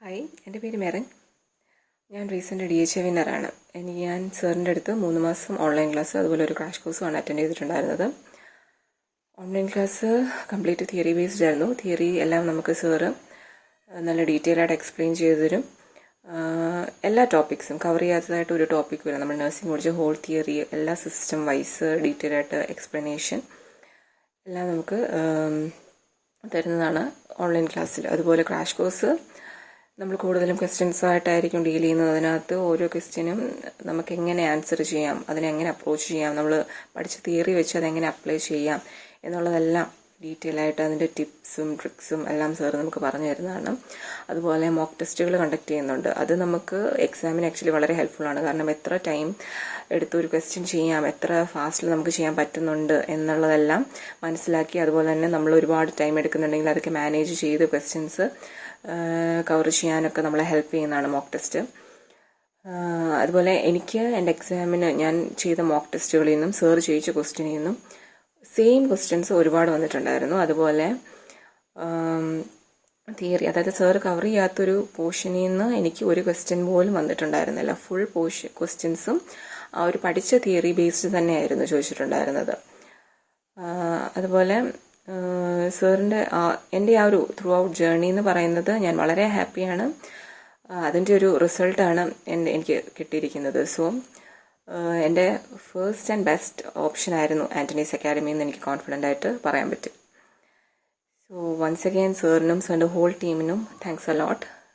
Hi, എൻ്റെ പേര് മെറിൻ. ഞാൻ റീസെൻ്റ് DHA വിന്നറാണ്. ഞാൻ സാറിൻ്റെ അടുത്ത് 3 മാസം ഓൺലൈൻ ക്ലാസ് അതുപോലെ ഒരു ക്രാഷ് കോഴ്സുമാണ് അറ്റൻഡ് ചെയ്തിട്ടുണ്ടായിരുന്നത്. Online class complete theory based ആയിരുന്നു. തിയറി എല്ലാം നമുക്ക് സാറ് നല്ല ഡീറ്റെയിൽ ആയിട്ട് എക്സ്പ്ലെയിൻ ചെയ്തു തരും. എല്ലാ ടോപ്പിക്സും കവർ ചെയ്യാത്തതായിട്ട് ഒരു ടോപ്പിക് വരും. നമ്മൾ നഴ്സിംഗ് പഠിച്ച ഹോൾ തിയറി എല്ലാ സിസ്റ്റം വൈസ് ഡീറ്റെയിൽ ആയിട്ട് എക്സ്പ്ലനേഷൻ എല്ലാം നമുക്ക് തരുന്നതാണ് ഓൺലൈൻ ക്ലാസ്സിൽ. അതുപോലെ ക്രാഷ് കോഴ്സ് നമ്മൾ കൂടുതലും ക്വസ്റ്റ്യൻസുമായിട്ടായിരിക്കും ഡീൽ ചെയ്യുന്നത്. അതിനകത്ത് ഓരോ ക്വസ്റ്റ്യനും നമുക്ക് എങ്ങനെ ആൻസർ ചെയ്യാം, അതിനെങ്ങനെ അപ്രോച്ച് ചെയ്യാം, നമ്മൾ പഠിച്ച തിയറി വെച്ച് അതെങ്ങനെ അപ്ലൈ ചെയ്യാം എന്നുള്ളതെല്ലാം ഡീറ്റെയിൽ ആയിട്ട് അതിൻ്റെ ടിപ്സും ട്രിക്സും എല്ലാം സാർ നമുക്ക് പറഞ്ഞു തരുന്നതാണ്. അതുപോലെ മോക്ക് ടെസ്റ്റുകൾ കണ്ടക്ട് ചെയ്യുന്നുണ്ട്. അത് നമുക്ക് എക്സാമിന് ആക്ച്വലി വളരെ ഹെൽപ്ഫുൾ ആണ്. കാരണം എത്ര ടൈം എടുത്ത് ഒരു ക്വസ്റ്റ്യൻ ചെയ്യാം, എത്ര ഫാസ്റ്റിൽ നമുക്ക് ചെയ്യാൻ പറ്റുന്നുണ്ട് എന്നുള്ളതെല്ലാം മനസ്സിലാക്കി, അതുപോലെ തന്നെ നമ്മൾ ഒരുപാട് ടൈം എടുക്കുന്നുണ്ടെങ്കിൽ അതൊക്കെ മാനേജ് ചെയ്ത് ക്വസ്റ്റ്യൻസ് കവർ ചെയ്യാനൊക്കെ നമ്മളെ ഹെൽപ്പ് ചെയ്യുന്നതാണ് മോക്ക് ടെസ്റ്റ്. അതുപോലെ എനിക്ക് എൻ്റെ എക്സാമിന് ഞാൻ ചെയ്ത മോക്ക് ടെസ്റ്റുകളിൽ നിന്നും സാർ ചെയ്യിച്ച ക്വസ്റ്റ്യനിൽ നിന്നും സെയിം ക്വസ്റ്റ്യൻസ് ഒരുപാട് വന്നിട്ടുണ്ടായിരുന്നു. അതുപോലെ തിയറി, അതായത് സാർ കവർ ചെയ്യാത്തൊരു പോർഷനിൽ നിന്ന് എനിക്ക് ഒരു ക്വസ്റ്റ്യൻ പോലും വന്നിട്ടുണ്ടായിരുന്നില്ല. ഫുൾ ക്വസ്റ്റ്യൻസും ആ ഒരു പഠിച്ച തിയറി ബേസ്ഡ് തന്നെയായിരുന്നു ചോദിച്ചിട്ടുണ്ടായിരുന്നത്. അതുപോലെ സാറിൻ്റെ എൻ്റെ ആ ഒരു ത്രൂ ഔട്ട് ജേർണി എന്ന് പറയുന്നത് ഞാൻ വളരെ ഹാപ്പിയാണ്. അതിൻ്റെ ഒരു റിസൾട്ടാണ് എനിക്ക് കിട്ടിയിരിക്കുന്നത്. സോ എൻ്റെ ഫസ്റ്റ് ആൻഡ് ബെസ്റ്റ് ഓപ്ഷൻ ആയിരുന്നു ആൻ്റണീസ് അക്കാഡമി എന്ന് എനിക്ക് കോൺഫിഡൻ്റ് ആയിട്ട് പറയാൻ പറ്റും. സോ വൺസ് അഗെയിൻ സാറിനും സാറിൻ്റെ ഹോൾ ടീമിനും താങ്ക്സ് എ ലോട്ട്.